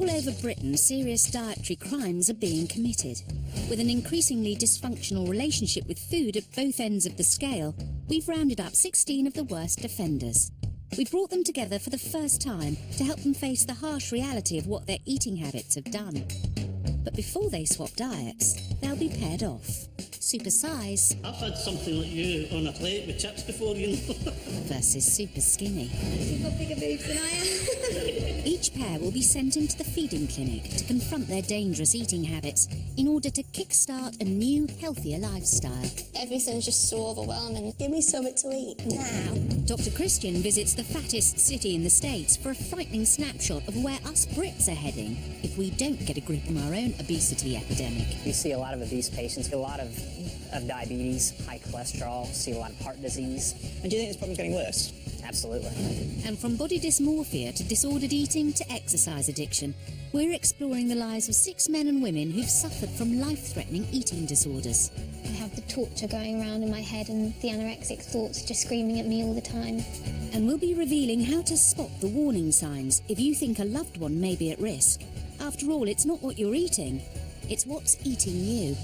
All over Britain, serious dietary crimes are being committed. With an increasingly dysfunctional relationship with food at both ends of the scale, we've rounded up 16 of the worst offenders. We've brought them together for the first time to help them face the harsh reality of what their eating habits have done. But before they swap diets, they'll be paired off. Supersize. I've had something like you on a plate with chips before, you know. Versus Superskinny. You've got bigger boobs than I am. Each pair will be sent into the feeding clinic to confront their dangerous eating habits in order to kickstart a new, healthier lifestyle. Everything's just so overwhelming. Give me something to eat now. Dr. Christian visits the fattest city in the States for a frightening snapshot of where us Brits are heading if we don't get a grip on our own obesity epidemic. You see a lot of obese patients, a lot of diabetes, high cholesterol, see a lot of heart disease. And do you think this problem's getting worse? Absolutely. And from body dysmorphia to disordered eating to exercise addiction, we're exploring the lives of 6 men and women who've suffered from life-threatening eating disorders. I have the torture going around in my head and the anorexic thoughts just screaming at me all the time. And we'll be revealing how to spot the warning signs if you think a loved one may be at risk. After all, it's not what you're eating, it's what's eating you.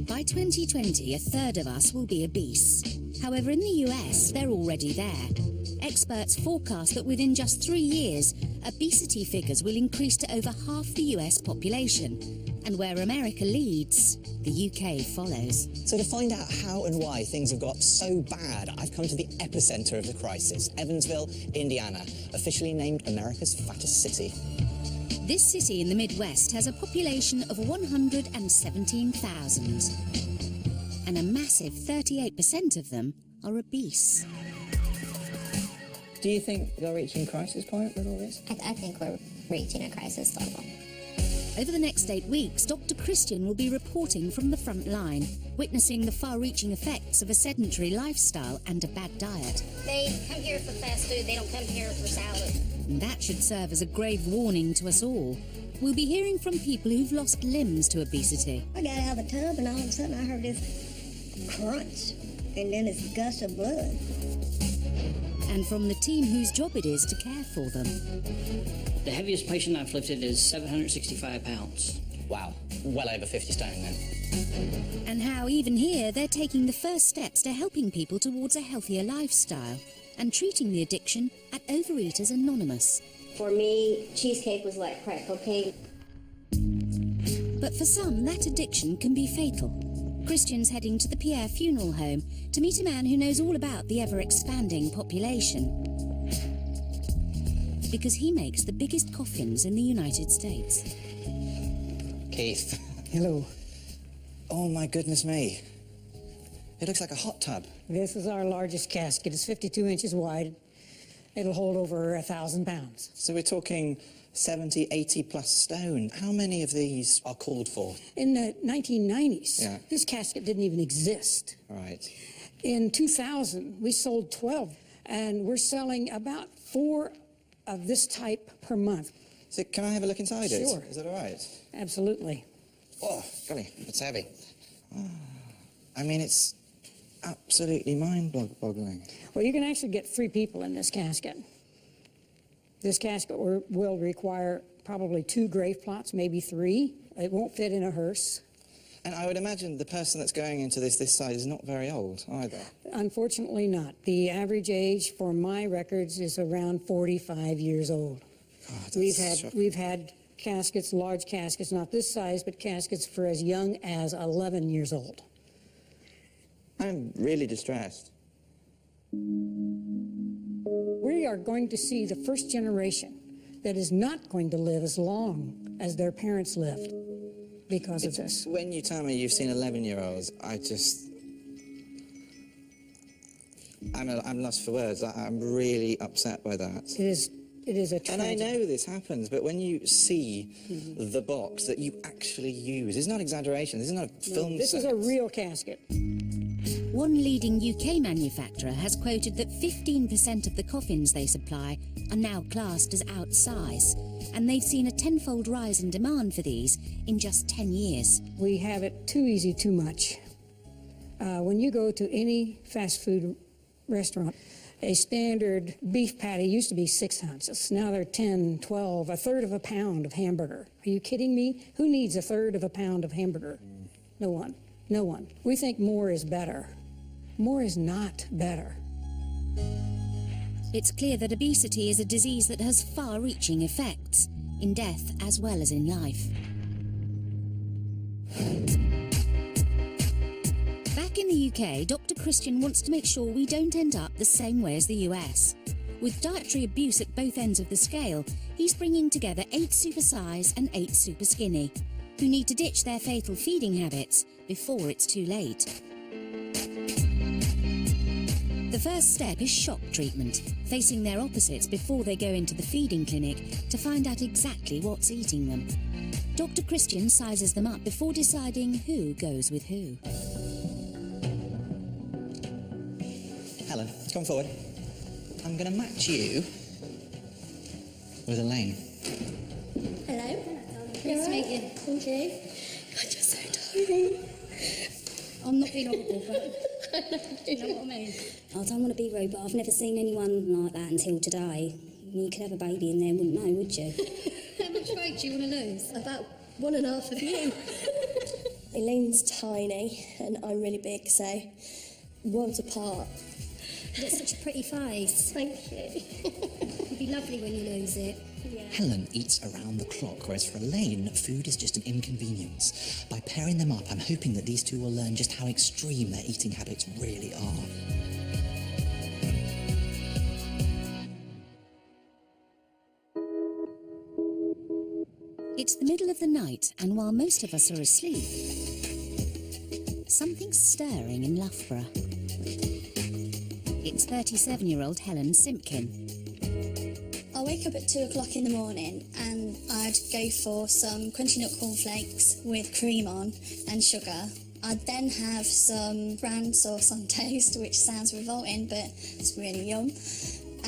By 2020, a third of us will be obese. However, in the US, they're already there. Experts forecast that within just 3 years, obesity figures will increase to over half the US population. And where America leads, the UK follows. So to find out how and why things have got so bad, I've come to the epicenter of the crisis, Evansville, Indiana, officially named America's fattest city. This city in the Midwest has a population of 117,000. And a massive 38% of them are obese. Do you think you're reaching crisis point with all this? I think we're reaching a crisis level. Over the next 8 weeks, Dr. Christian will be reporting from the front line, witnessing the far-reaching effects of a sedentary lifestyle and a bad diet. They come here for fast food, they don't come here for salad. And that should serve as a grave warning to us all. We'll be hearing from people who've lost limbs to obesity. I got out of the tub and all of a sudden I heard this crunch and then this gush of blood. And from the team whose job it is to care for them. The heaviest patient I've lifted is 765 pounds. Wow, well over 50 stone then. And how even here they're taking the first steps to helping people towards a healthier lifestyle and treating the addiction at Overeaters Anonymous. For me, cheesecake was like crack cocaine. But for some, that addiction can be fatal. Christian's heading to the Pierre Funeral Home to meet a man who knows all about the ever-expanding population. Because he makes the biggest coffins in the United States. Keith. Hello. Oh my goodness me. It looks like a hot tub. This is our largest casket. It's 52 inches wide. It'll hold over 1,000 pounds. So we're talking 70, 80 plus stone. How many of these are called for? In the 1990s, Yeah. this casket didn't even exist. Right. In 2000, we sold 12, and we're selling about 4 of this type per month. So can I have a look inside it? Sure. Is that all right? Absolutely. Oh, golly, it's heavy. Oh, I mean, it's absolutely mind-boggling. Well, you can actually get 3 people in this casket. This casket will require probably 2 grave plots, maybe 3. It won't fit in a hearse. And I would imagine the person that's going into this size is not very old either. Unfortunately not. The average age for my records is around 45 years old. Oh, that's shocking. We've had caskets, large caskets, not this size, but caskets for as young as 11 years old. I'm really distressed. We are going to see the first generation that is not going to live as long as their parents lived because of this. When you tell me you've seen 11-year-olds, I'm lost for words. I'm really upset by that. It is a tragedy. And I know this happens, but when you see the box that you actually use, it's not exaggeration, this is not a film This set. is a real casket. One leading UK manufacturer has quoted that 15% of the coffins they supply are now classed as outsize, and they've seen a tenfold rise in demand for these in just 10 years. We have it too easy, too much. When you go to any fast food restaurant, a standard beef patty used to be 6 ounces. Now they're 10, 12, a third of a pound of hamburger. Are you kidding me? Who needs a third of a pound of hamburger? No one. No one. We think more is better. More is not better. It's clear that obesity is a disease that has far-reaching effects, in death as well as in life. Back in the UK, Dr. Christian wants to make sure we don't end up the same way as the US. With dietary abuse at both ends of the scale, he's bringing together 8 Supersize and 8 Superskinny, who need to ditch their fatal feeding habits before it's too late. The first step is shock treatment, facing their opposites before they go into the feeding clinic to find out exactly what's eating them. Dr. Christian sizes them up before deciding who goes with who. Helen, come forward. I'm going to match you with Elaine. Hello. Nice to meet you. Thank you. I'm just so tiny. I'm not being horrible, but you know what I mean? I don't want to be rude, but I've never seen anyone like that until today. You could have a baby in there, wouldn't know, would you? How much weight do you want to lose? About 1.5 of you. Elaine's tiny and I'm really big, so worlds apart. You've got such a pretty face. Thank you. It'd be lovely when you lose it. Yeah. Helen eats around the clock, whereas for Elaine, food is just an inconvenience. By pairing them up, I'm hoping that these two will learn just how extreme their eating habits really are. It's the middle of the night, and while most of us are asleep, something's stirring in Loughborough. It's 37-year-old Helen Simpkin. I wake up at 2 o'clock in the morning and I'd go for some crunchy nut cornflakes with cream on and sugar. I'd then have some brown sauce on toast, which sounds revolting, but it's really yum,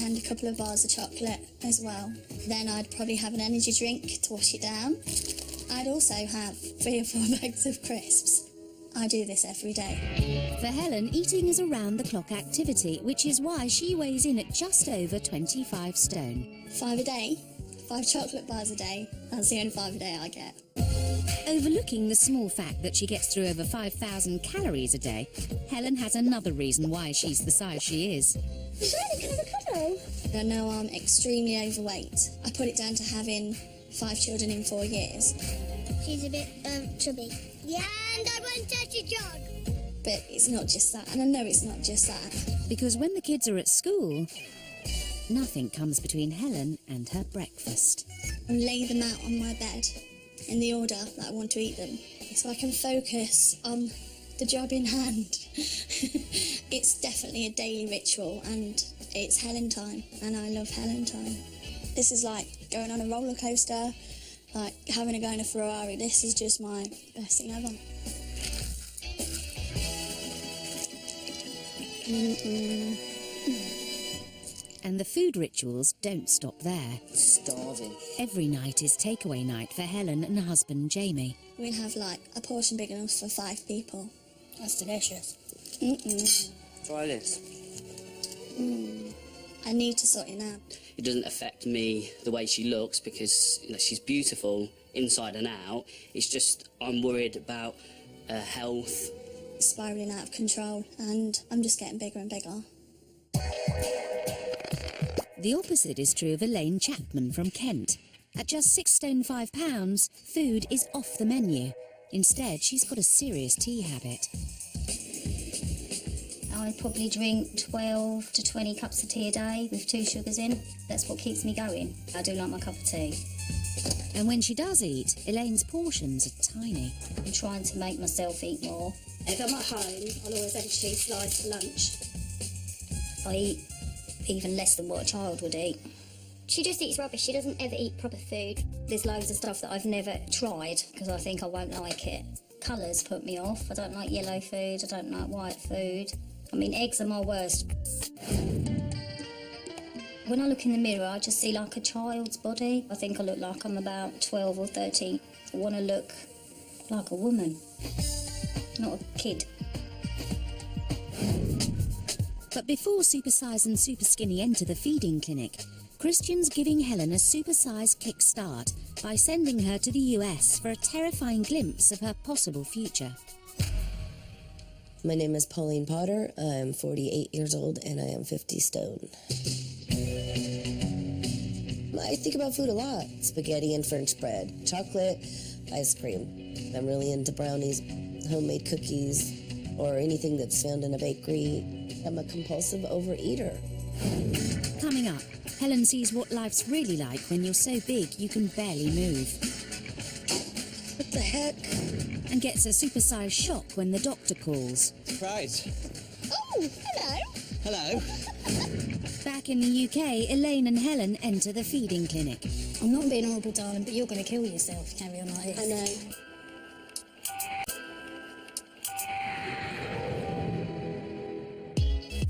and a couple of bars of chocolate as well. Then I'd probably have an energy drink to wash it down. I'd also have 3 or 4 bags of crisps. I do this every day. For Helen, eating is a round-the-clock activity, which is why she weighs in at just over 25 stone. 5 a day, 5 chocolate bars a day. That's the only 5 a day I get. Overlooking the small fact that she gets through over 5,000 calories a day, Helen has another reason why she's the size she is. I know I'm extremely overweight. I put it down to having 5 children in 4 years. She's a bit chubby. Yeah, and I won't touch a jog. But it's not just that, and I know it's not just that. Because when the kids are at school, nothing comes between Helen and her breakfast. I lay them out on my bed in the order that I want to eat them, so I can focus on the job in hand. It's definitely a daily ritual, and it's Helen time, and I love Helen time. This is like going on a roller coaster, like having a go in a Ferrari. This is just my best thing ever. And the food rituals don't stop there. Starving. Every night is takeaway night for Helen and husband Jamie. We'll have like a portion big enough for 5 people. That's delicious. Try this. I need to sort it out. It doesn't affect me the way she looks because she's beautiful inside and out. It's just I'm worried about her health. It's spiralling out of control and I'm just getting bigger and bigger. The opposite is true of Elaine Chapman from Kent. At just 6 stone 5 pounds, food is off the menu. Instead, she's got a serious tea habit. I probably drink 12 to 20 cups of tea a day with 2 sugars in. That's what keeps me going. I do like my cup of tea. And when she does eat, Elaine's portions are tiny. I'm trying to make myself eat more. If I'm at home, I'll always have a cheese slice for lunch. I eat even less than what a child would eat. She just eats rubbish. She doesn't ever eat proper food. There's loads of stuff that I've never tried because I think I won't like it. colours put me off. I don't like yellow food, I don't like white food. I mean, eggs are my worst. When I look in the mirror, I just see like a child's body. I think I look like I'm about 12 or 13. I want to look like a woman, not a kid. But before Supersize and Superskinny enter the feeding clinic, Christian's giving Helen a Supersize kickstart by sending her to the US for a terrifying glimpse of her possible future. My name is Pauline Potter. I'm 48 years old and I am 50 stone. I think about food a lot. Spaghetti and French bread, chocolate, ice cream. I'm really into brownies, homemade cookies, or anything that's found in a bakery. I'm a compulsive overeater. Coming up, Helen sees what life's really like when you're so big you can barely move. What the heck? And gets a Supersize shock when the doctor calls. Surprise. Oh, hello. Hello. Back in the UK, Elaine and Helen enter the feeding clinic. I'm not being horrible, darling, but you're going to kill yourself if you carry on like this. I know.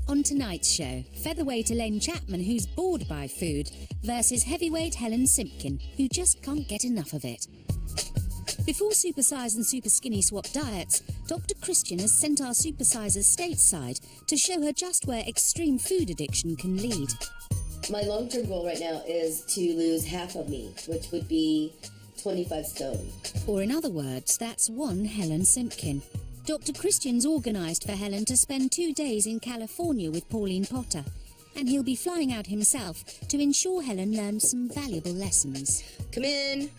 On tonight's show, featherweight Elaine Chapman, who's bored by food, versus heavyweight Helen Simpkin, who just can't get enough of it. Before Supersize and Superskinny swap diets, Dr. Christian has sent our Supersizers stateside to show her just where extreme food addiction can lead. My long-term goal right now is to lose half of me, which would be 25 stone. Or in other words, that's one Helen Simpkin. Dr. Christian's organised for Helen to spend 2 days in California with Pauline Potter, and he'll be flying out himself to ensure Helen learns some valuable lessons. Come in.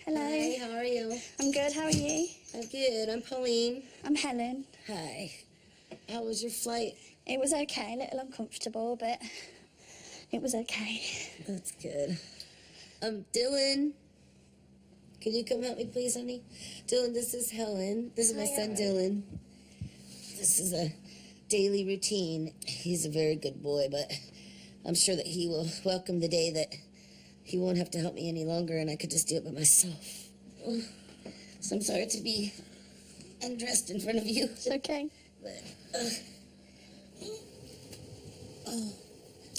Hello. Hi, how are you? I'm good, how are you? I'm good. I'm Pauline. I'm Helen. Hi. How was your flight? It was okay, a little uncomfortable, but it was okay. That's good. Dylan. Can you come help me, please, honey? Dylan, this is Helen. This is my son, Dylan. This is a daily routine. He's a very good boy, but I'm sure that he will welcome the day that he won't have to help me any longer and I could just do it by myself. So I'm sorry to be undressed in front of you. It's okay. But,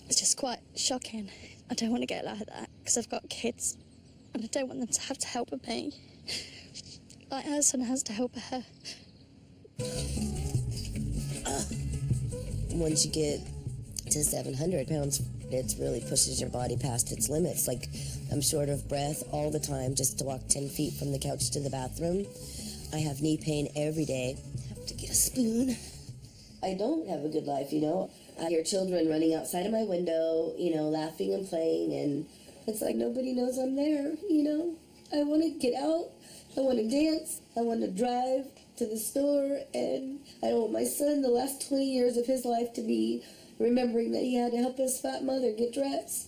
It's just quite shocking. I don't want to get like that because I've got kids and I don't want them to have to help with me. Like her son has to help her. Once you get to 700 pounds, it really pushes your body past its limits. Like, I'm short of breath all the time just to walk 10 feet from the couch to the bathroom. I have knee pain every day. I have to get a spoon. I don't have a good life, you know. I hear children running outside of my window, you know, laughing and playing, and it's like nobody knows I'm there, you know. I want to get out. I want to dance. I want to drive to the store, and I want my son, the last 20 years of his life, to be remembering that he had to help his fat mother get dressed.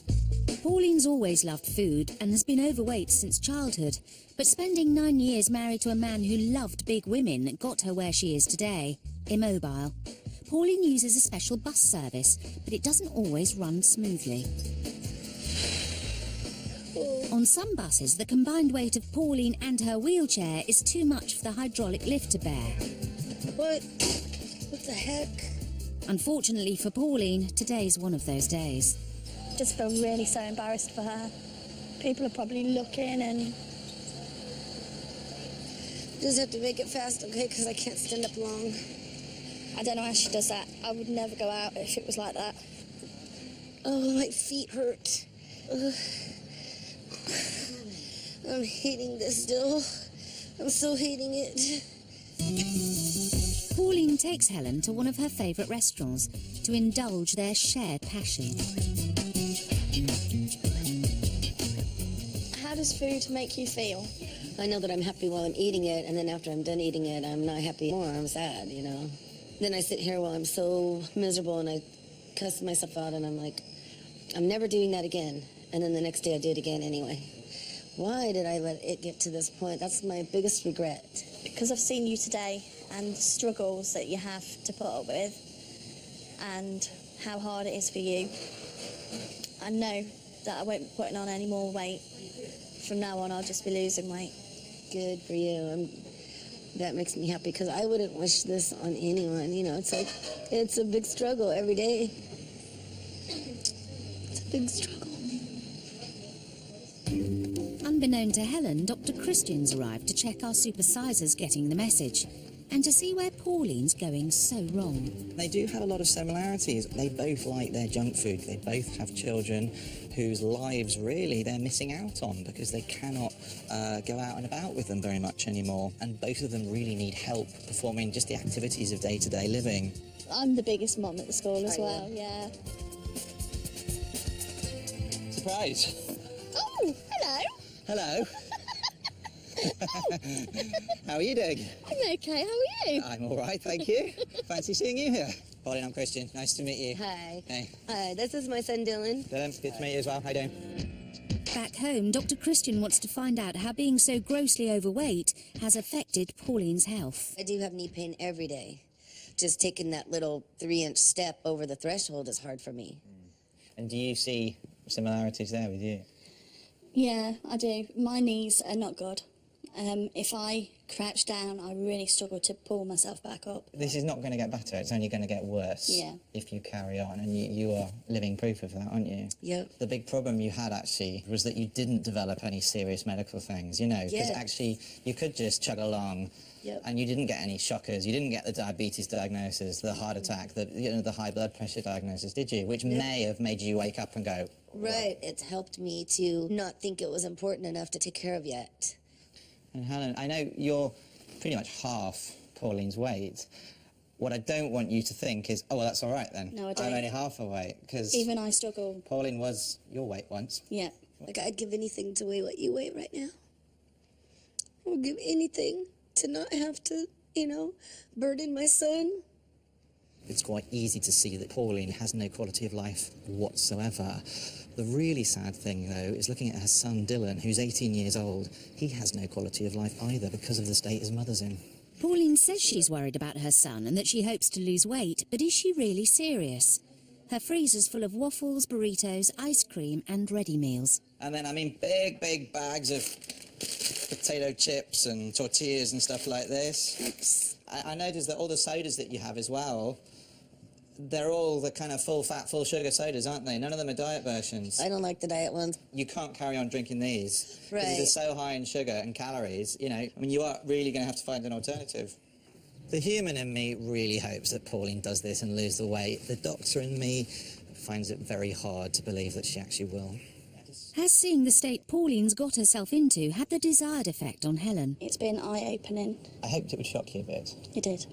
Pauline's always loved food and has been overweight since childhood, but spending 9 years married to a man who loved big women got her where she is today, immobile. Pauline uses a special bus service, but it doesn't always run smoothly. On some buses, the combined weight of Pauline and her wheelchair is too much for the hydraulic lift to bear. What the heck? Unfortunately for Pauline, today's one of those days. I just feel really so embarrassed for her. People are probably looking and... Just have to make it fast, okay? Because I can't stand up long. I don't know how she does that. I would never go out if it was like that. Oh, my feet hurt. Ugh. I'm hating this still. I'm still hating it. Pauline takes Helen to one of her favourite restaurants to indulge their shared passion. How does food make you feel? I know that I'm happy while I'm eating it, and then after I'm done eating it, I'm not happy anymore. I'm sad, you know. Then I sit here while I'm so miserable, and I cuss myself out, and I'm like, I'm never doing that again. And then the next day I do it again anyway. Why did I let it get to this point? That's my biggest regret. Because I've seen you today and the struggles that you have to put up with and how hard it is for you. I know that I won't be putting on any more weight. From now on, I'll just be losing weight. Good for you. That makes me happy because I wouldn't wish this on anyone. You know, it's like, it's a big struggle every day. It's a big struggle. Unbeknown to Helen, Dr. Christian's arrived to check our Supersizers getting the message and to see where Pauline's going so wrong. They do have a lot of similarities. They both like their junk food. They both have children whose lives, really, they're missing out on because they cannot go out and about with them very much anymore. And both of them really need help performing just the activities of day-to-day living. I'm the biggest mum at the school as well, yeah. Surprise! Oh, hello. Hello. How are you doing? I'm okay, how are you? I'm all right, thank you. Fancy seeing you here. Pauline, I'm Christian. Nice to meet you. Hi. Hey. Hi, this is my son Dylan. Dylan, good to meet you as well. How you doing? Back home, Dr. Christian wants to find out how being so grossly overweight has affected Pauline's health. I do have knee pain every day. Just taking that little 3-inch step over the threshold is hard for me. And do you see similarities there with you? Yeah, I do. My knees are not good. If I crouch down, I really struggle to pull myself back up. This is not going to get better, it's only going to get worse if you carry on, and you are living proof of that, aren't you? Yep. The big problem you had, actually, was that you didn't develop any serious medical things, you know, because actually you could just chug along and you didn't get any shockers, you didn't get the diabetes diagnosis, the heart attack, the high blood pressure diagnosis, did you? Which may have made you wake up and go... Right, it's helped me to not think it was important enough to take care of yet. And Helen, I know you're pretty much half Pauline's weight. What I don't want you to think is, oh, well, that's all right then. No, I don't. I'm only half her weight, because... Even I struggle. Pauline was your weight once. Yeah. Like, I'd give anything to weigh what you weigh right now. I would give anything to not have to, you know, burden my son. It's quite easy to see that Pauline has no quality of life whatsoever. The really sad thing, though, is looking at her son Dylan, who's 18 years old. He has no quality of life either because of the state his mother's in. Pauline says she's worried about her son and that she hopes to lose weight, but is she really serious? Her freezer's full of waffles, burritos, ice cream and ready meals. And then, I mean, big bags of potato chips and tortillas and stuff like this. I noticed that all the sodas that you have as well, they're all the kind of full-fat, full-sugar sodas, aren't they? None of them are diet versions. I don't like the diet ones. You can't carry on drinking these. Right. Because they're so high in sugar and calories, you know. I mean, you are really going to have to find an alternative. The human in me really hopes that Pauline does this and lose the weight. The doctor in me finds it very hard to believe that she actually will. Has seeing the state Pauline's got herself into had the desired effect on Helen? It's been eye-opening. I hoped it would shock you a bit. It did.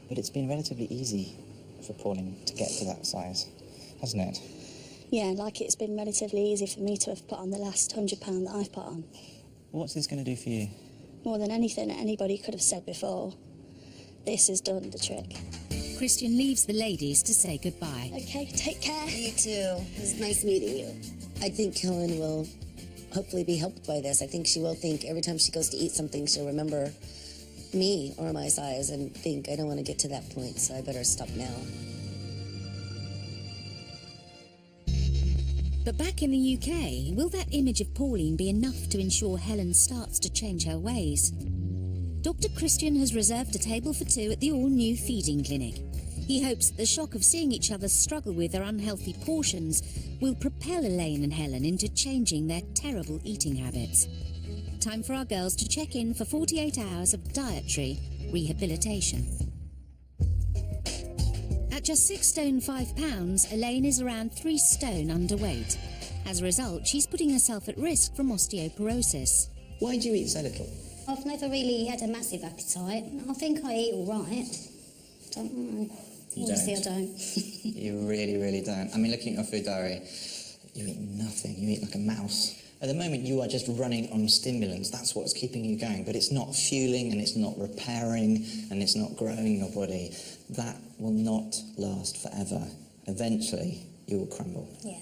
But it's been relatively easy for Pauline to get to that size, hasn't it? Yeah, like it's been relatively easy for me to have put on the last £100 that I've put on. What's this going to do for you? More than anything anybody could have said before, this has done the trick. Christian leaves the ladies to say goodbye. Okay, take care. You too. It was nice meeting you. I think Helen will hopefully be helped by this. I think she will think every time she goes to eat something, she'll remember me or my size and think, I don't want to get to that point, so I better stop now. But back in the UK, will that image of Pauline be enough to ensure Helen starts to change her ways? Dr. Christian has reserved a table for two at the all-new feeding clinic. He hopes that the shock of seeing each other struggle with their unhealthy portions will propel Elaine and Helen into changing their terrible eating habits. Time for our girls to check in for 48 hours of dietary rehabilitation. At just 6 stone 5 pounds, Elaine is around 3 stone underweight. As a result, she's putting herself at risk from osteoporosis. Why do you eat so little? I've never really had a massive appetite. I think I eat all right. Don't know. Honestly, I don't. You really don't. I mean, looking at your food diary, you eat nothing. You eat like a mouse. At the moment, you are just running on stimulants. That's what's keeping you going. But it's not fueling, and it's not repairing, and it's not growing your body. That will not last forever. Eventually, you will crumble. Yeah.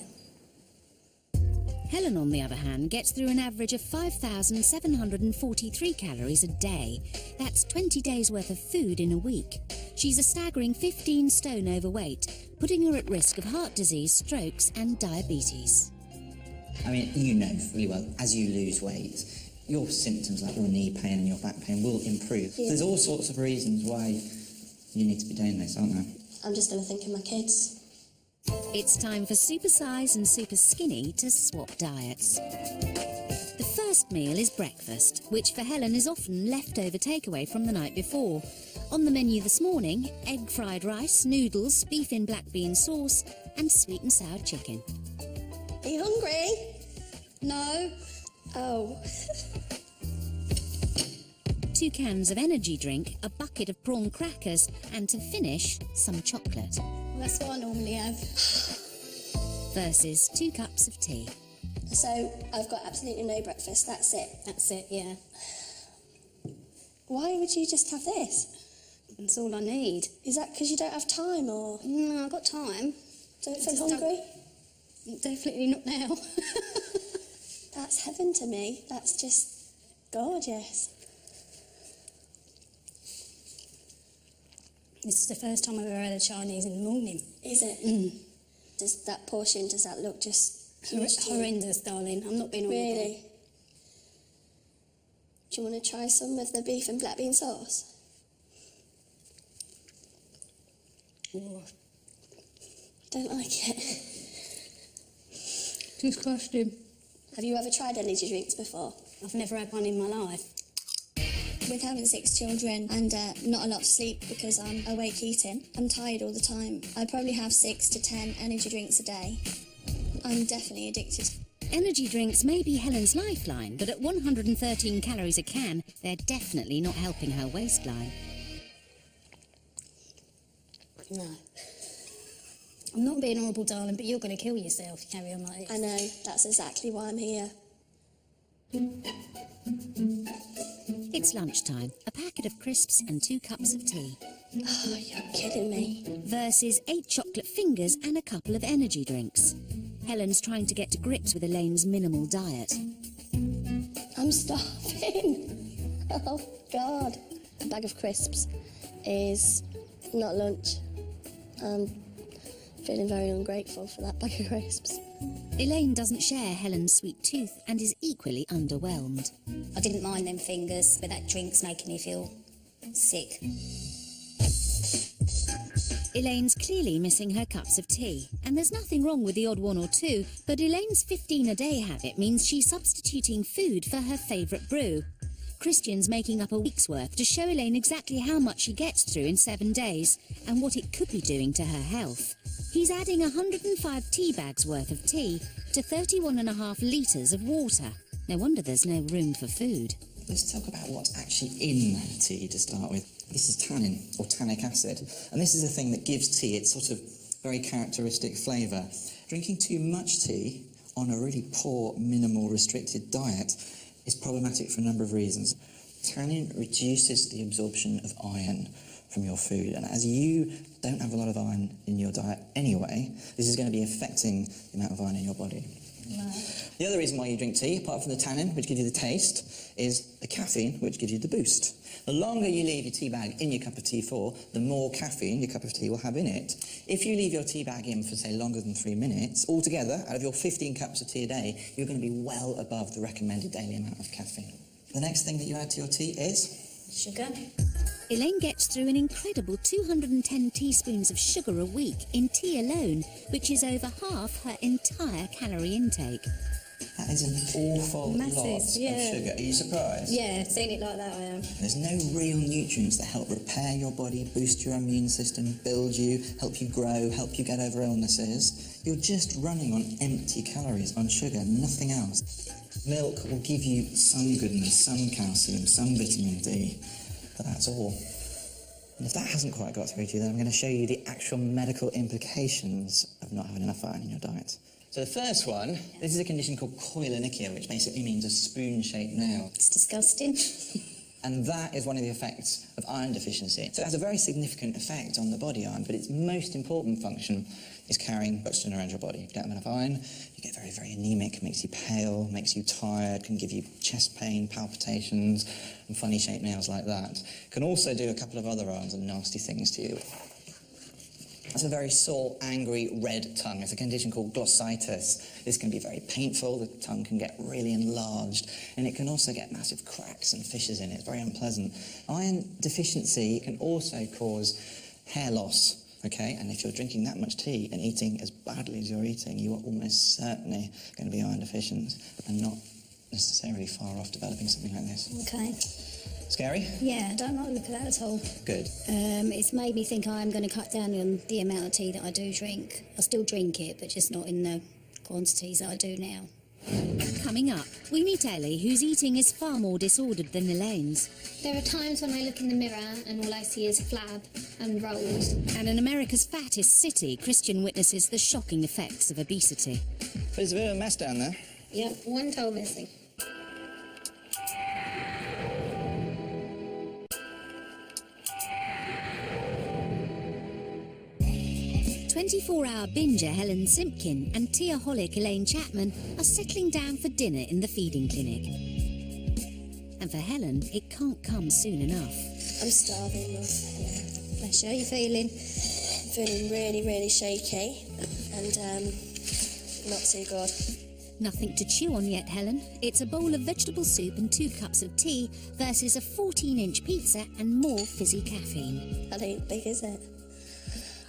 Helen, on the other hand, gets through an average of 5,743 calories a day. That's 20 days' worth of food in a week. She's a staggering 15 stone overweight, putting her at risk of heart disease, strokes and diabetes. I mean, you know fully well, as you lose weight, your symptoms like your knee pain and your back pain will improve. Yeah. There's all sorts of reasons why you need to be doing this, aren't there? I'm just going to think of my kids. It's time for Supersize and Superskinny to swap diets. The first meal is breakfast, which for Helen is often leftover takeaway from the night before. On the menu this morning, egg fried rice, noodles, beef in black bean sauce and sweet and sour chicken. Are you hungry? No. Oh. 2 cans of energy drink, a bucket of prawn crackers and to finish, some chocolate. That's what I normally have. Versus 2 cups of tea. So I've got absolutely no breakfast, that's it? That's it, yeah. Why would you just have this? That's all I need. Is that because you don't have time, or...? No, I've got time. Don't feel hungry? Definitely not now. That's heaven to me. That's just gorgeous. This is the first time I've ever had a Chinese in the morning. Is it? Does that look just... horrendous, darling. I'm not being horrible. Really? Do you want to try some of the beef and black bean sauce? Oh. Don't like it? Disgusting. Have you ever tried energy drinks before? I've never had one in my life. With having 6 children and not a lot of sleep because I'm awake eating, I'm tired all the time. I probably have 6 to 10 energy drinks a day. I'm definitely addicted. Energy drinks may be Helen's lifeline, but at 113 calories a can, they're definitely not helping her waistline. No. I'm not being horrible, darling, but you're going to kill yourself if you carry on like this. I know, that's exactly why I'm here. It's lunchtime, a packet of crisps and 2 cups of tea. Oh, you're kidding me. Versus 8 chocolate fingers and a couple of energy drinks. Helen's trying to get to grips with Elaine's minimal diet. I'm starving. Oh, God. A bag of crisps is not lunch. I'm feeling very ungrateful for that bag of crisps. Elaine doesn't share Helen's sweet tooth and is equally underwhelmed. I didn't mind them fingers, but that drink's making me feel sick. Elaine's clearly missing her cups of tea, and there's nothing wrong with the odd 1 or 2, but Elaine's 15-a-day habit means she's substituting food for her favourite brew. Christian's making up a week's worth to show Elaine exactly how much she gets through in 7 days, and what it could be doing to her health. He's adding 105 tea bags worth of tea to 31.5 litres of water. No wonder there's no room for food. Let's talk about what's actually in tea to start with. This is tannin, or tannic acid, and this is the thing that gives tea its sort of very characteristic flavour. Drinking too much tea on a really poor, minimal, restricted diet is problematic for a number of reasons. Tannin reduces the absorption of iron from your food, and as you don't have a lot of iron in your diet anyway, this is going to be affecting the amount of iron in your body. Right. The other reason why you drink tea, apart from the tannin, which gives you the taste, is the caffeine, which gives you the boost. The longer you leave your tea bag in your cup of tea for, the more caffeine your cup of tea will have in it. If you leave your tea bag in for, say, longer than 3 minutes, altogether, out of your 15 cups of tea a day, you're going to be well above the recommended daily amount of caffeine. The next thing that you add to your tea is... sugar. Elaine gets through an incredible 210 teaspoons of sugar a week in tea alone, which is over half her entire calorie intake. That is an awful lot of sugar. Are you surprised? Yeah, seeing it like that I am. There's no real nutrients that help repair your body, boost your immune system, build you, help you grow, help you get over illnesses. You're just running on empty calories, on sugar, nothing else. Milk will give you some goodness, some calcium, some vitamin D, but that's all. And if that hasn't quite got through to you, then I'm going to show you the actual medical implications of not having enough iron in your diet. So the first one, this is a condition called koilonychia, which basically means a spoon-shaped nail. It's disgusting. And that is one of the effects of iron deficiency. So it has a very significant effect on the body iron, but its most important function is carrying oxygen around your body. If you don't have enough iron, you get very, very anemic, makes you pale, makes you tired, can give you chest pain, palpitations, and funny shaped nails like that. Can also do a couple of other rather nasty things to you. That's a very sore, angry, red tongue. It's a condition called glossitis. This can be very painful. The tongue can get really enlarged, and it can also get massive cracks and fissures in it. It's very unpleasant. Iron deficiency can also cause hair loss. Okay, and if you're drinking that much tea and eating as badly as you're eating, you are almost certainly going to be iron deficient and not necessarily far off developing something like this. Okay. Scary? Yeah, I don't like the look of that at all. Good. It's made me think I'm going to cut down on the amount of tea that I do drink. I still drink it, but just not in the quantities that I do now. Coming up, we meet Ellie, whose eating is far more disordered than Elaine's. There are times when I look in the mirror and all I see is flab and rolls. And in America's fattest city, Christian witnesses the shocking effects of obesity. There's a bit of a mess down there. Yep, one toe missing. "24-hour binger Helen Simpkin and teaholic Elaine Chapman are settling down for dinner in the feeding clinic. And for Helen, it can't come soon enough. I'm starving, love. Yeah. Bless you, how you feeling? I'm feeling really, really shaky and not too good. Nothing to chew on yet, Helen. It's a bowl of vegetable soup and 2 cups of tea versus a 14-inch pizza and more fizzy caffeine. That ain't big, is it?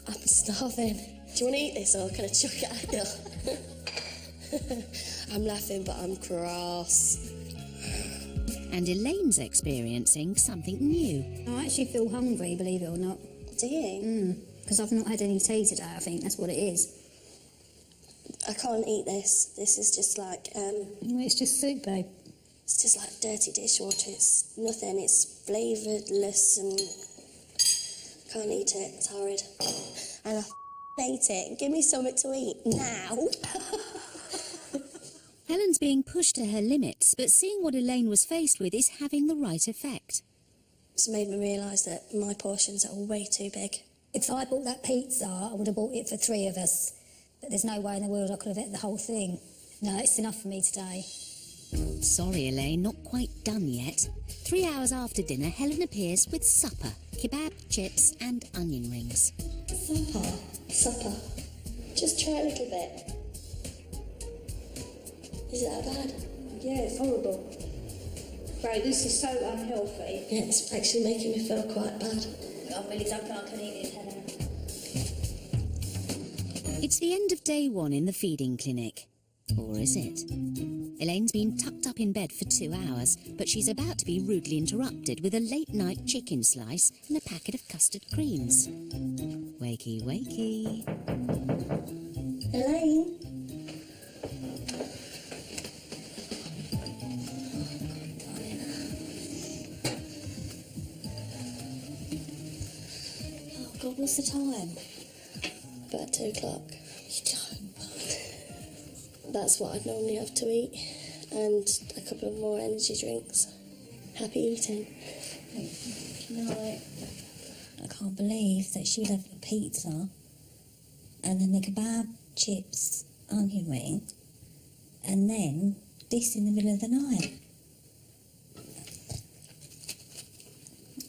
I'm starving. Do you want to eat this or can I chuck it at you? I'm laughing, but I'm cross. And Elaine's experiencing something new. I actually feel hungry, believe it or not. Do you? Because I've not had any tea today, I think that's what it is. I can't eat this. This is just like... Well, it's just soup, babe. It's just like dirty dishwater. It's nothing. It's flavouredless and... Can't eat it. It's horrid. And I ate it. Give me something to eat now. Helen's being pushed to her limits, but seeing what Elaine was faced with is having the right effect. It's made me realise that my portions are way too big. If I bought that pizza, I would have bought it for 3 of us. But there's no way in the world I could have eaten the whole thing. No, it's enough for me today. Sorry, Elaine, not quite done yet. 3 hours after dinner, Helen appears with supper, kebab, chips and onion rings. Supper. Just try a little bit. Is it that bad? Yeah, it's horrible. Right, this is so unhealthy. Yeah, it's actually making me feel quite bad. I really don't think I can eat this, Helen. It's the end of day 1 in the feeding clinic. Or is it? Elaine's been tucked up in bed for 2 hours, but she's about to be rudely interrupted with a late-night chicken slice and a packet of custard creams. Wakey, wakey. Elaine? Oh, God, what's the time? About 2 o'clock. You don't. That's what I'd normally have to eat, and a couple of more energy drinks. Happy eating. No, I can't believe that she'd have a pizza and then the kebab, chips, onion ring, and then this in the middle of the night.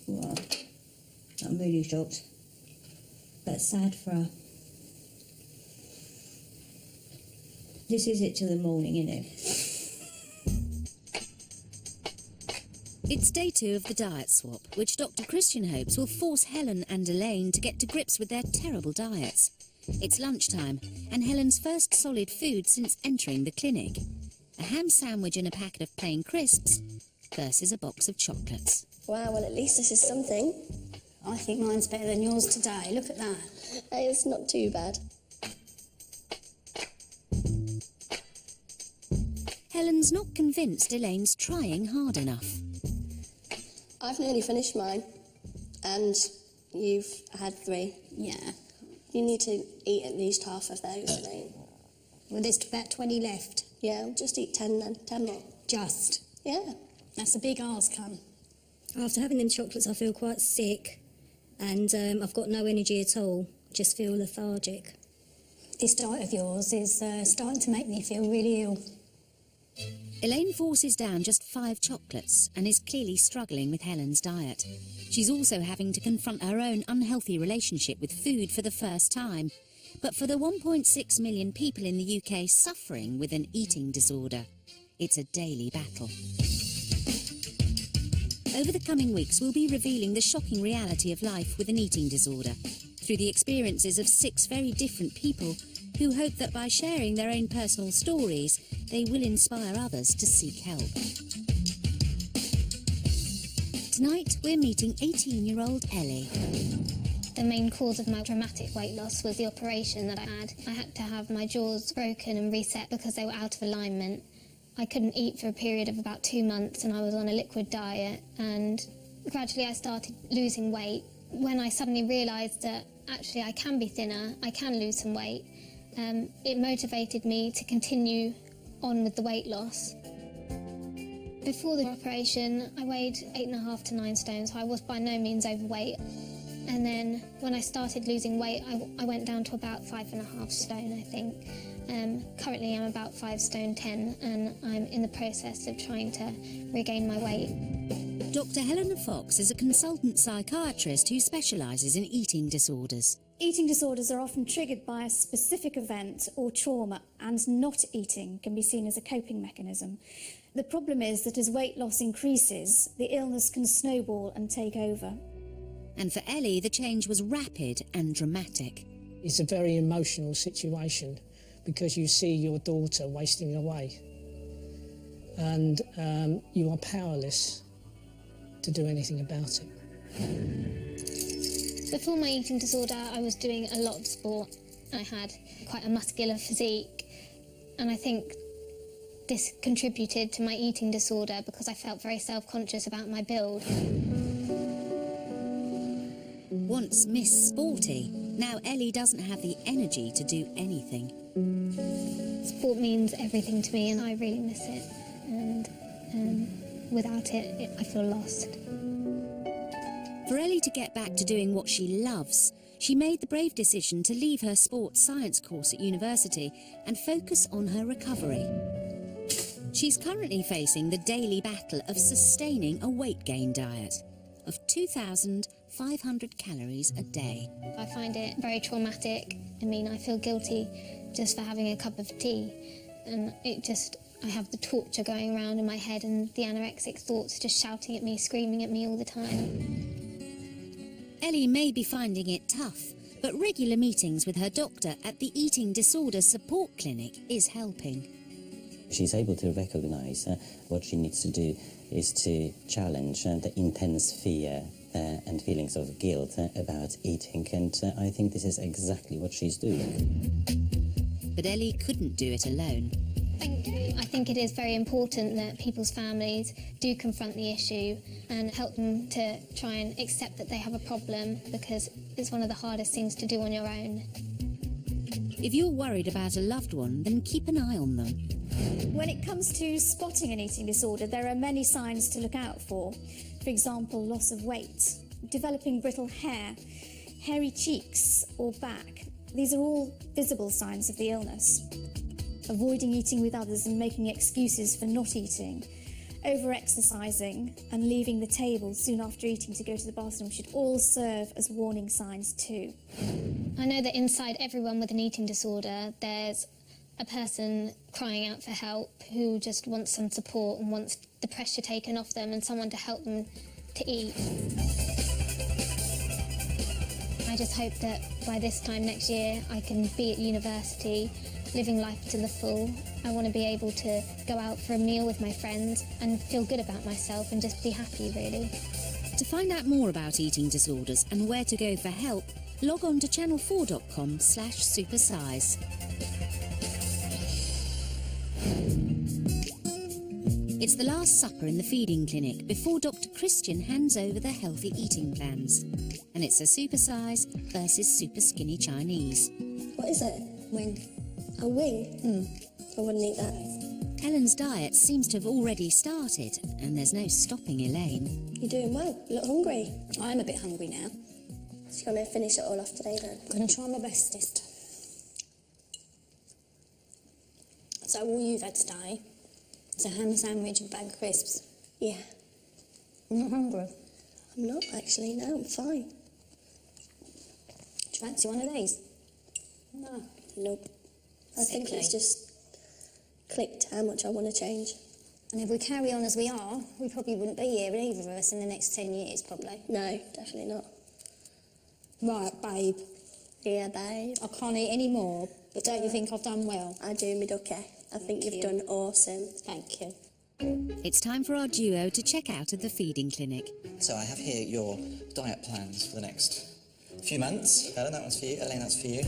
Well, I'm really shocked, but sad for her. This is it till the morning, innit? It's day 2 of the diet swap, which Dr. Christian hopes will force Helen and Elaine to get to grips with their terrible diets. It's lunchtime, and Helen's first solid food since entering the clinic. A ham sandwich and a packet of plain crisps versus a box of chocolates. Wow, well, at least this is something. I think mine's better than yours today. Look at that. It's not too bad. Helen's not convinced Elaine's trying hard enough. I've nearly finished mine, and you've had 3. Yeah. You need to eat at least half of those, Elaine. Well, there's about 20 left. Yeah, we'll just eat 10 then. 10 more. Just? Yeah. That's a big ask, hun. After having them chocolates, I feel quite sick, and I've got no energy at all. Just feel lethargic. This diet of yours is starting to make me feel really ill. Elaine forces down just 5 chocolates and is clearly struggling with Helen's diet. She's also having to confront her own unhealthy relationship with food for the first time. But for the 1.6 million people in the UK suffering with an eating disorder, it's a daily battle. Over the coming weeks, we'll be revealing the shocking reality of life with an eating disorder through the experiences of 6 very different people who hope that by sharing their own personal stories, they will inspire others to seek help. Tonight, we're meeting 18-year-old Ellie. The main cause of my dramatic weight loss was the operation that I had. I had to have my jaws broken and reset because they were out of alignment. I couldn't eat for a period of about 2 months and I was on a liquid diet, and gradually I started losing weight. When I suddenly realised that actually I can be thinner, I can lose some weight, it motivated me to continue on with the weight loss. Before the operation, I weighed 8.5 to 9 stone, so I was by no means overweight. And then when I started losing weight, I went down to about 5.5 stone, I think. Currently I'm about 5 stone 10, and I'm in the process of trying to regain my weight. Dr. Helena Fox is a consultant psychiatrist who specialises in eating disorders. Eating disorders are often triggered by a specific event or trauma, and not eating can be seen as a coping mechanism. The problem is that as weight loss increases, the illness can snowball and take over. And for Ellie, the change was rapid and dramatic. It's a very emotional situation because you see your daughter wasting away, and you are powerless to do anything about it. Before my eating disorder, I was doing a lot of sport. I had quite a muscular physique, and I think this contributed to my eating disorder because I felt very self-conscious about my build. Once Miss Sporty, now Ellie doesn't have the energy to do anything. Sport means everything to me and I really miss it, and without it, I feel lost. For Ellie to get back to doing what she loves, she made the brave decision to leave her sports science course at university and focus on her recovery. She's currently facing the daily battle of sustaining a weight gain diet of 2,500 calories a day. I find it very traumatic. I mean, I feel guilty just for having a cup of tea, and I have the torture going around in my head and the anorexic thoughts just shouting at me, screaming at me all the time. Ellie may be finding it tough, but regular meetings with her doctor at the Eating Disorder Support Clinic is helping. She's able to recognise what she needs to do is to challenge the intense fear and feelings of guilt about eating, and I think this is exactly what she's doing. But Ellie couldn't do it alone. Thank you. I think it is very important that people's families do confront the issue and help them to try and accept that they have a problem, because it's one of the hardest things to do on your own. If you're worried about a loved one, then keep an eye on them. When it comes to spotting an eating disorder, there are many signs to look out for. For example, loss of weight, developing brittle hair, hairy cheeks or back. These are all visible signs of the illness. Avoiding eating with others and making excuses for not eating, over-exercising and leaving the table soon after eating to go to the bathroom should all serve as warning signs too. I know that inside everyone with an eating disorder, there's a person crying out for help who just wants some support and wants the pressure taken off them and someone to help them to eat. I just hope that by this time next year I can be at university, living life to the full. I want to be able to go out for a meal with my friends and feel good about myself and just be happy, really. To find out more about eating disorders and where to go for help, log on to channel4.com/supersize. It's the last supper in the feeding clinic before Dr. Christian hands over the healthy eating plans. And it's a Supersize versus Superskinny Chinese. What is it? Wing. A wing? I wouldn't eat that. Helen's diet seems to have already started, and there's no stopping Elaine. You're doing well. You look hungry. I'm a bit hungry now. So you're going to finish it all off today then? I'm going to try my bestest. So all you've had today It's a ham sandwich and a bag of crisps. Yeah. You're not hungry? I'm not actually, no, I'm fine. Do you fancy one of these? No. Nope. I think it's just clicked how much I want to change. And if we carry on as we are, we probably wouldn't be here, either of us, in the next 10 years, probably. No, definitely not. Right, babe. Yeah, babe. I can't eat any more, but don't you think I've done well? I do, me ducky. I think you've done awesome. Thank you. It's time for our duo to check out at the feeding clinic. So I have here your diet plans for the next few months. Helen, that one's for you. Elaine, that's for you.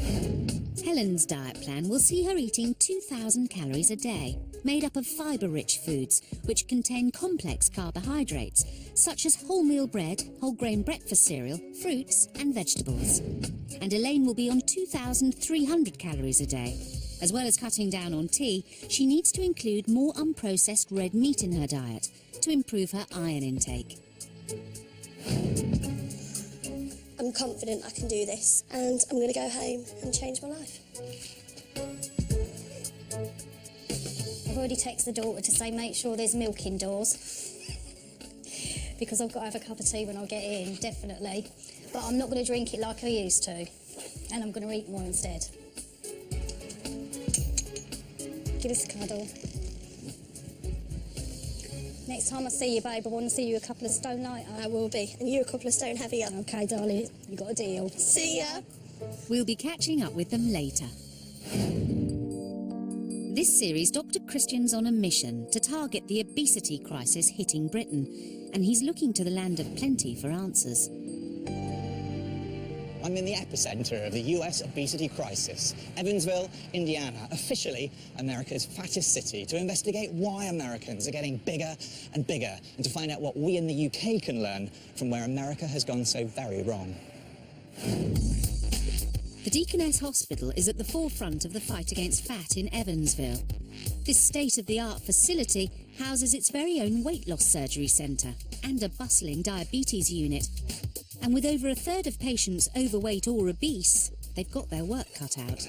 Helen's diet plan will see her eating 2,000 calories a day, made up of fibre-rich foods, which contain complex carbohydrates, such as wholemeal bread, whole-grain breakfast cereal, fruits and vegetables. And Elaine will be on 2,300 calories a day. As well as cutting down on tea, she needs to include more unprocessed red meat in her diet to improve her iron intake. I'm confident I can do this, and I'm going to go home and change my life. I've already texted the daughter to say make sure there's milk indoors. Because I've got to have a cup of tea when I get in, definitely. But I'm not going to drink it like I used to. And I'm going to eat more instead. Give us a cuddle. Next time I see you, babe, I want to see you a couple of stone lighter. I will be. And you a couple of stone heavier. OK, darling, you got a deal. See ya. We'll be catching up with them later. This series, Dr. Christian's on a mission to target the obesity crisis hitting Britain, and he's looking to the land of plenty for answers. I'm in the epicenter of the US obesity crisis, Evansville, Indiana, officially America's fattest city, to investigate why Americans are getting bigger and bigger, and to find out what we in the UK can learn from where America has gone so very wrong. The Deaconess Hospital is at the forefront of the fight against fat in Evansville. This state-of-the-art facility houses its very own weight loss surgery centre and a bustling diabetes unit. And with over a third of patients overweight or obese, they've got their work cut out.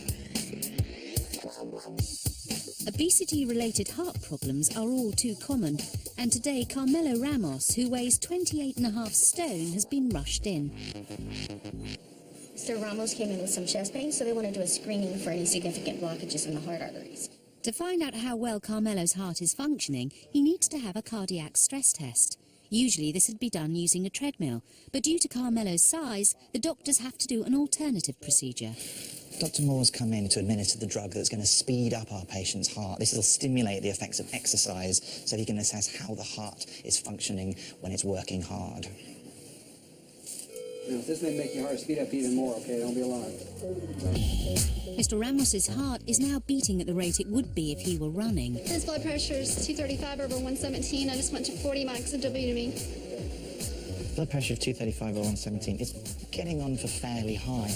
Obesity-related heart problems are all too common, and today Carmelo Ramos, who weighs 28.5 stone, has been rushed in. Mr. Ramos came in with some chest pain, so they want to do a screening for any significant blockages in the heart arteries. To find out how well Carmelo's heart is functioning, he needs to have a cardiac stress test. Usually this would be done using a treadmill, but due to Carmelo's size, the doctors have to do an alternative procedure. Dr. Moore's come in to administer the drug that's going to speed up our patient's heart. This will stimulate the effects of exercise so he can assess how the heart is functioning when it's working hard. Now, this may make your heart speed up even more, okay? Don't be alarmed. Mr. Ramos's heart is now beating at the rate it would be if he were running. His blood pressure is 235 over 117. I just went to 40 mics of WB. Blood pressure of 235 or 117 is getting on for fairly high.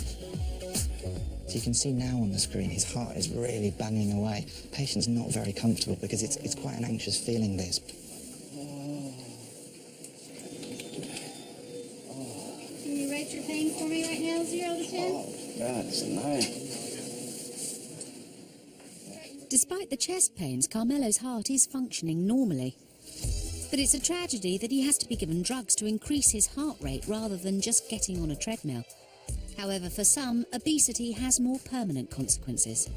So you can see now on the screen his heart is really banging away. Patient's not very comfortable because it's quite an anxious feeling, this. Can you rate your pain for me right now, 0 to 10? Oh, God, it's a 9. Despite the chest pains, Carmelo's heart is functioning normally. But it's a tragedy that he has to be given drugs to increase his heart rate rather than just getting on a treadmill. However, for some, obesity has more permanent consequences.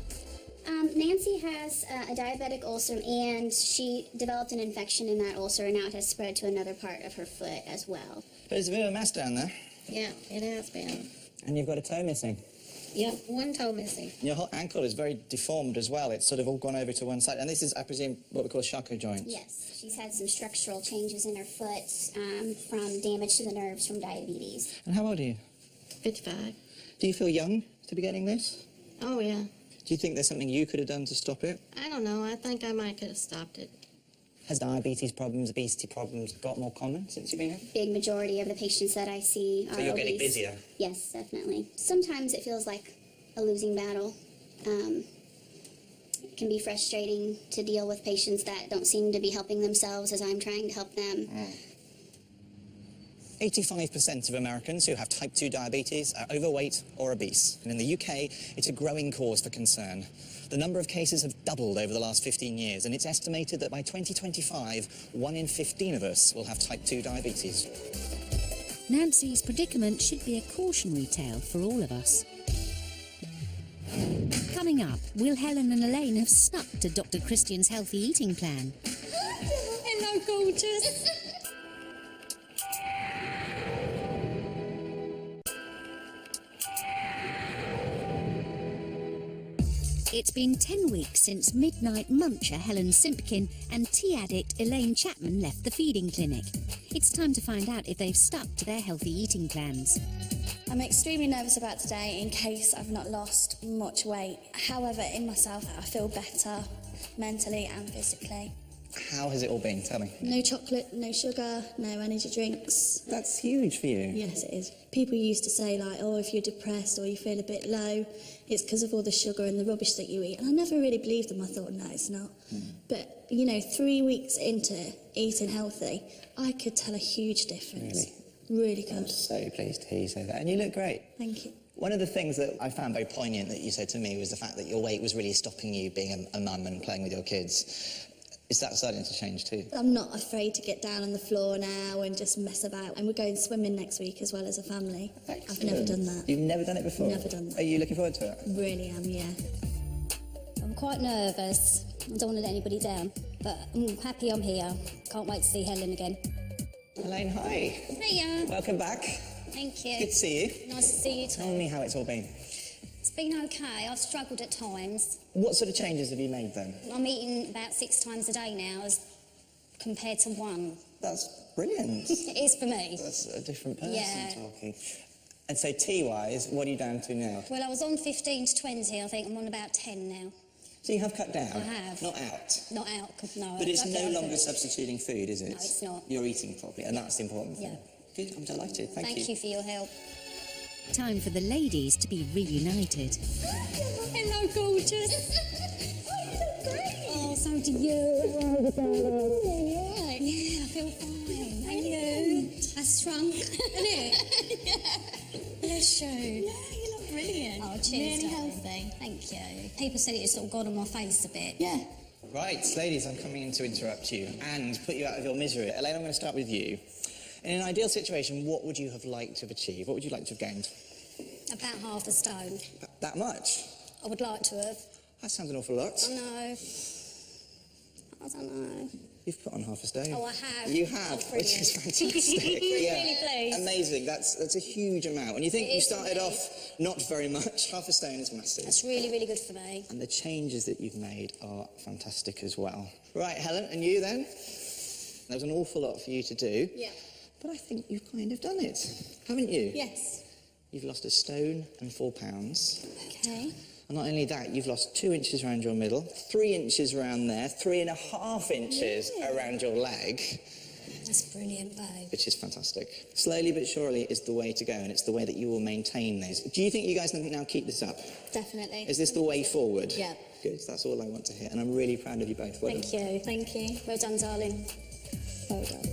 Nancy has a diabetic ulcer, and she developed an infection in that ulcer, and now it has spread to another part of her foot as well. There's a bit of a mess down there. Yeah, it has been. And you've got a toe missing. Yep, one toe missing. Your whole ankle is very deformed as well. It's sort of all gone over to one side. And this is, I presume, what we call a Charcot joint. Yes, she's had some structural changes in her foot from damage to the nerves from diabetes. And how old are you? 55. Do you feel young to be getting this? Oh, yeah. Do you think there's something you could have done to stop it? I don't know. I think I might could have stopped it. Has diabetes problems, obesity problems got more common since you've been here? Big majority of the patients that I see are So you're getting obese. busier? Yes, definitely. Sometimes it feels like a losing battle. It can be frustrating to deal with patients that don't seem to be helping themselves as I'm trying to help them. 85% of Americans who have type 2 diabetes are overweight or obese. And in the UK, it's a growing cause for concern. The number of cases have doubled over the last 15 years, and it's estimated that by 2025, 1 in 15 of us will have type 2 diabetes. Nancy's predicament should be a cautionary tale for all of us. Coming up, will Helen and Elaine have stuck to Dr. Christian's healthy eating plan? Hello, gorgeous. It's been 10 weeks since midnight muncher Helen Simpkin and tea addict Elaine Chapman left the feeding clinic. It's time to find out if they've stuck to their healthy eating plans. I'm extremely nervous about today in case I've not lost much weight. However, in myself, I feel better mentally and physically. How has it all been? Tell me. No chocolate, no sugar, no energy drinks. That's huge for you. Yes, it is. People used to say, like, oh, if you're depressed or you feel a bit low, it's because of all the sugar and the rubbish that you eat. And I never really believed them. I thought, no, it's not. But, you know, 3 weeks into eating healthy, I could tell a huge difference. Really good. I'm so pleased to hear you say that. And you look great. Thank you. One of the things that I found very poignant that you said to me was the fact that your weight was really stopping you being a mum and playing with your kids. Is that starting to change too? I'm not afraid to get down on the floor now and just mess about. And we're going swimming next week as well as a family. Excellent. I've never done that. You've never done it before? Never done that. Are you looking forward to it? Really am, yeah. I'm quite nervous. I don't want to let anybody down, but I'm happy I'm here. Can't wait to see Helen again. Elaine, hi. Hiya. Welcome back. Thank you. Good to see you. Nice to see you too. Tell me how it's all been. It's been okay. I've struggled at times. What sort of changes have you made then? I'm eating about 6 times a day now as compared to 1. That's brilliant. It is for me. That's a different person Yeah. talking. And so tea-wise, what are you down to now? Well, I was on 15 to 20. I think I'm on about 10 now. So you have cut down? I have. Not out? Not out, no. But it's I no don't longer think- substituting food, is it? No, it's not. You're eating properly, and that's the important thing. Yeah. Good, I'm delighted. Thank you. Thank you for your help. Time for the ladies to be reunited. Hello, gorgeous. Oh, so do you. Right. Yeah, I feel fine. And you? That's shrunk, isn't it? Yeah. Bless you. Yeah, you look brilliant. Oh, cheers. Really darling. Healthy. Thank you. People said it's sort of gone on my face a bit. Yeah. Right, ladies, I'm coming in to interrupt you and put you out of your misery. Elaine, I'm going to start with you. In an ideal situation, what would you have liked to have achieved? What would you like to have gained? About half a stone. That much? I would like to have. That sounds an awful lot. I know. I don't know. You've put on half a stone. Oh, I have. You have, Oh, which is brilliant. fantastic. Yeah. Really pleased. Amazing. That's a huge amount. When you think It you is for started me. off not very much, half a stone is massive. That's really, really good for me. And the changes that you've made are fantastic as well. Right, Helen, and you then? There's an awful lot for you to do. Yeah. But I think you've kind of done it, haven't you? Yes. You've lost 1 stone and 4 pounds. Okay. And not only that, you've lost 2 inches around your middle, 3 inches around there, 3.5 inches around your leg. That's brilliant, babe. Which is fantastic. Slowly but surely is the way to go, and it's the way that you will maintain these. Do you think you guys can now keep this up? Definitely. Is this the way forward? Yeah. Good, that's all I want to hear, and I'm really proud of you both. Well Thank done. you. Thank you. Well done, darling. Well done.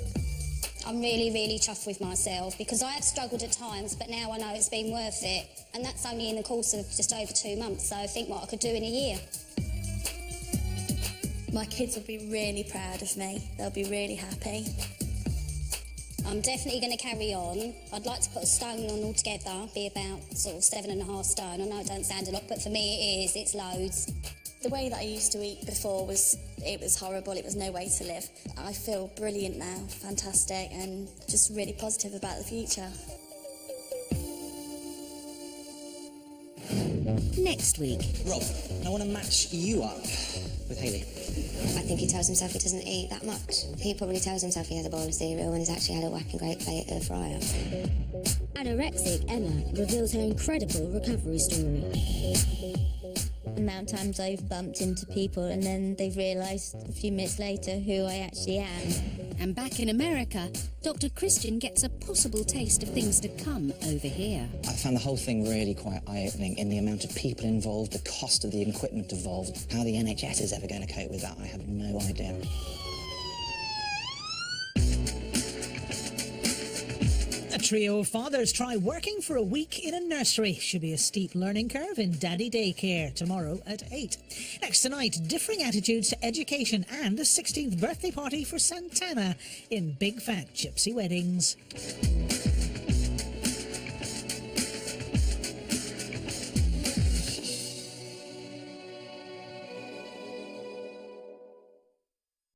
I'm really, really chuffed with myself because I have struggled at times, but now I know it's been worth it. And that's only in the course of just over 2 months, so I think what I could do in a year. My kids will be really proud of me. They'll be really happy. I'm definitely going to carry on. I'd like to put a stone on altogether, be about sort of 7.5 stone. I know it don't sound a lot, but for me it is. It's loads. The way that I used to eat before was horrible. It was no way to live. I feel brilliant now, fantastic, and just really positive about the future. Next week. Rob, I want to match you up with Hayley. I think he tells himself he doesn't eat that much. He probably tells himself he has a bowl of cereal when he's actually had a whacking great plate of fryer. Anorexic Emma reveals her incredible recovery story. The amount of times I've bumped into people and then they've realised a few minutes later who I actually am. And back in America, Dr. Christian gets a possible taste of things to come over here. I found the whole thing really quite eye-opening in the amount of people involved, the cost of the equipment involved. How the NHS is ever going to cope with that, I have no idea. Trio of fathers try working for a week in a nursery. Should be a steep learning curve in Daddy Daycare tomorrow at 8. Next tonight, differing attitudes to education and a 16th birthday party for Santana in Big Fat Gypsy Weddings.